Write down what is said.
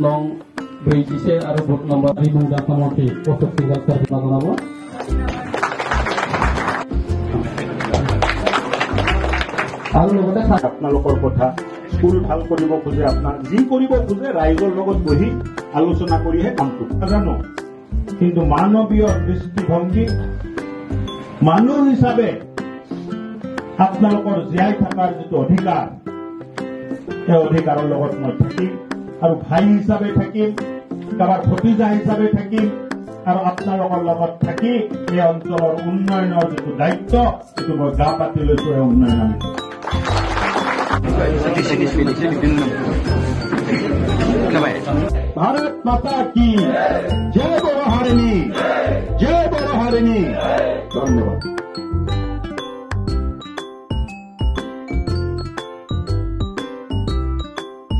नं 21 आरो booth number 2 मुंदांखा मन्थ्रि अशोक सिंघाल सारखौ जनाब আৰু লগতে আপোনালোকৰ কথা স্কুল ভাল কৰিব খোজে আপোনাৰ যি কৰিব খোজে ৰাইজৰ লগত বহি আলোচনা কৰিহে কামটো নাজানো কিন্তু মানৱীয় দৃষ্টিভংগী মানুহ হিচাপে আপোনালোকৰ জীয়াই থকাৰ যিটো অধিকাৰ সেই অধিকাৰৰ লগত মই থাকিম আৰু ভাই হিচাপে থাকিম কাৰোবাৰ ভতিজা হিচাপে থাকিম আৰু আপোনালোকৰ লগত থাকি এই অঞ্চলৰ উন্নয়নৰ যিটো দায়িত্ব সেইটো মই গা পাতি লৈছো এই উন্নয়ন আমি भारत माता की जय बोलो हारिनी धन्यवाद।